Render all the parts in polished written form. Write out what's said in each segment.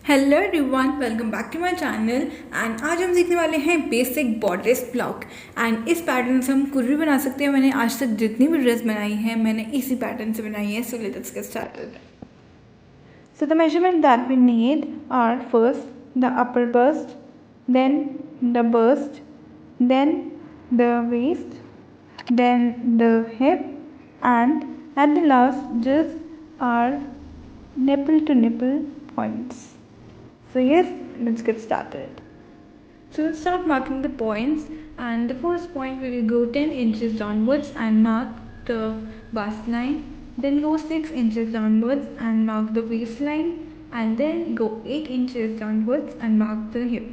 Hello everyone, welcome back to my channel. And आज हम सीखने वाले हैं बेसिक बॉर्डरेस ब्लॉक। एंड इस पैटर्न से हम कुछ भी बना सकते हैं। मैंने आज तक जितनी भी ड्रेस बनाई है मैंने इसी पैटर्न से बनाई है। So let's get started. So the measurement that we need are first the upper bust, then the bust, then the waist, then the hip, and at the last just our nipple to nipple points. So yes, let's get started. So let's start marking the points, and the first point we will go 10 inches downwards and mark the bust line, then go 6 inches downwards and mark the waistline, and then go 8 inches downwards and mark the hip.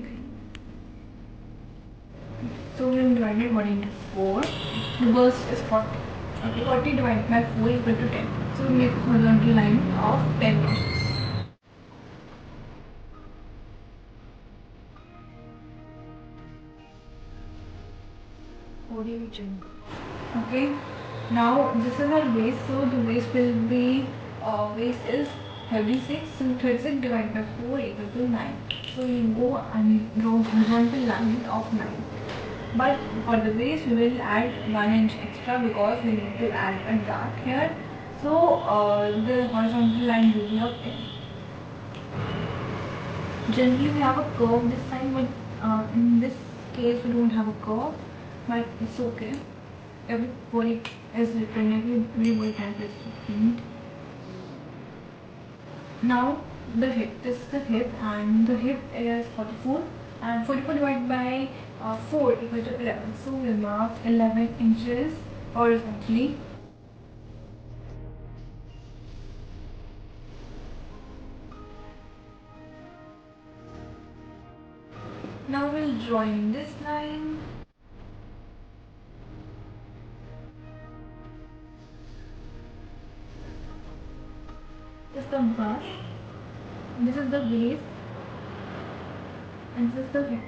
So we will divide it 1 into 4. The bust is 40. Okay, 40 divided by 4 equal to 10. So we make a horizontal line of 10 inches. Okay, now this is our waist, so the waist will be waist is 36, so 36 divided by 4 equal to 9. So we go and draw horizontal line of 9. But for the waist we will add 1 inch extra because we need to add a dart here. So the horizontal line will be of 10. Generally we have a curve this time, but in this case we don't have a curve, but it's okay. Everybody is different, everybody has this different. Now the hip, this is the hip, and the hip is 44, and 44 divided by 4 equal to 11. So we'll mark 11 inches horizontally. Now we'll join this line. This is the bust, this is the waist, and this is the hip.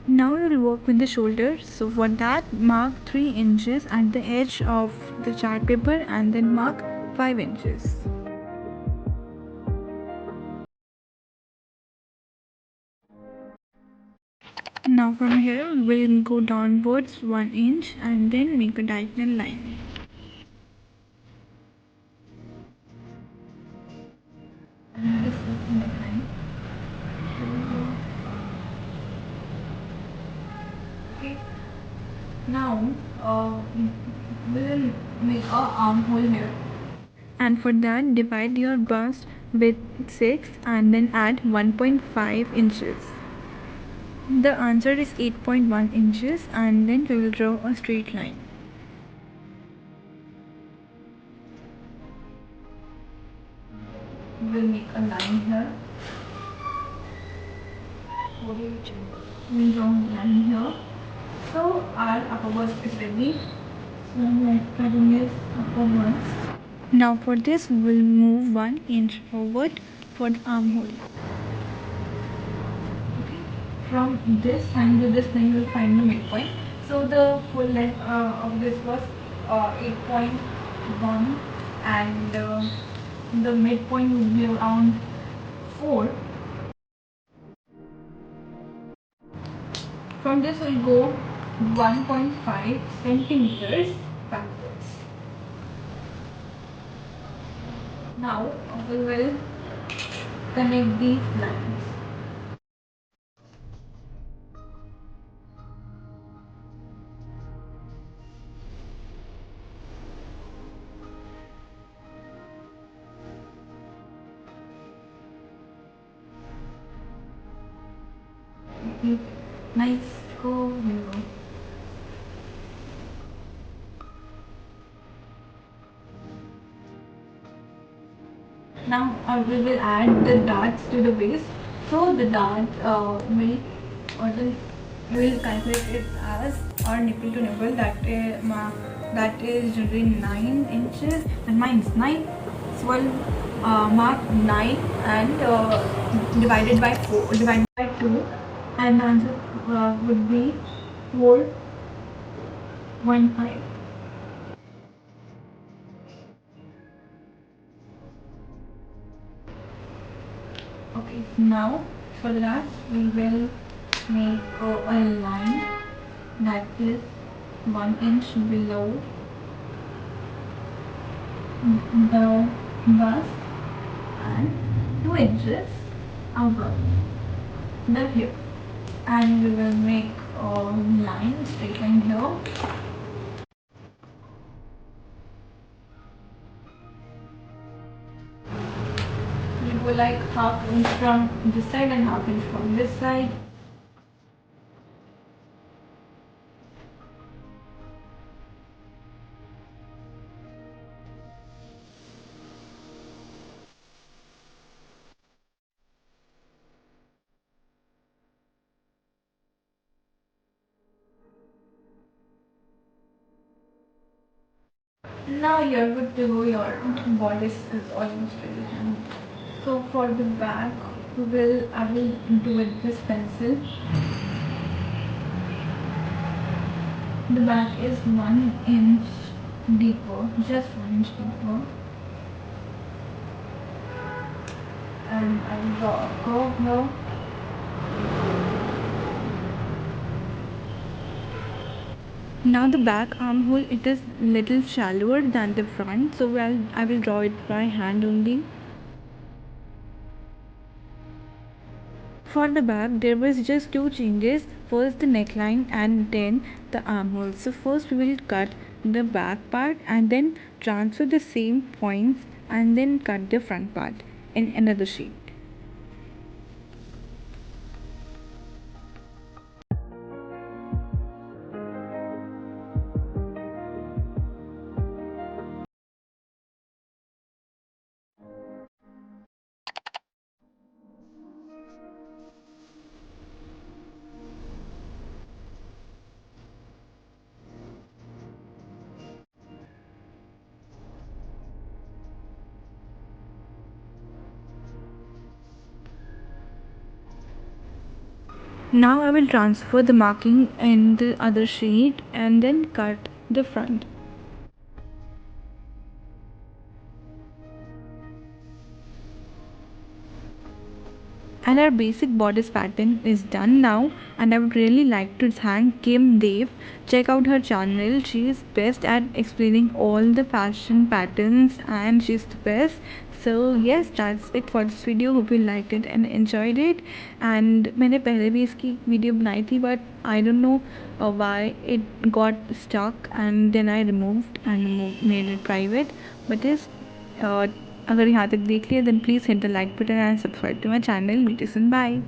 Now we will work with the shoulders. So for that, mark 3 inches at the edge of the chart paper and then mark 5 inches. Now from here we'll go downwards 1 inch and then make a diagonal line. And this is the neckline. Okay. Now we'll make a armhole here. And for that, divide your bust with 6 and then add 1.5 inches. The answer is 8.1 inches, and then we will draw a straight line. We will make a line here. We'll draw a line here. So our upper bust is ready. So cutting is upper bust. Now for this, we'll move 1 inch forward for the armhole. From this line to this line, we'll find the midpoint. So the full length of this was 8.1, and the midpoint would be around 4. From this, we'll go 1.5 centimeters backwards. Now we will connect these lines. Nice curve here. Now we will add the darts to the waist. So the dart will calculate it as our nipple to nipple. That is generally 9 inches, and mine is 9. So I'll mark 9 and divided by 4, divided by 2, and the answer would be 4.15. Okay, now for that we will make a line that is 1 inch below the bust and 2 inches above the hip, and we will make a line, straight line here. We go like half inch from this side and half inch from this side. Now you're good to go, your bodice is almost ready. So for the back, I will do it with this pencil. The back is 1 inch deeper, just 1 inch deeper. And I will draw a curve here. Now the back armhole, it is little shallower than the front, so I will draw it by hand only. For the back, there was just two changes. First the neckline and then the armhole. So first we will cut the back part and then transfer the same points and then cut the front part in another sheet. Now I will transfer the marking in the other sheet and then cut the front. And our basic bodice pattern is done now, and I would really like to thank Kim Dev. Check out her channel. She is best at explaining all the fashion patterns and she's the best. So yes, that's it for this video. Hope you liked it and enjoyed it. And मैंने पहले भी इसकी video बनाई थी, but I don't know why it got stuck, and then I removed and made it private. But yes, अगर यहाँ तक देख लिया then please hit the like button and subscribe to my channel. Meet you soon. Bye.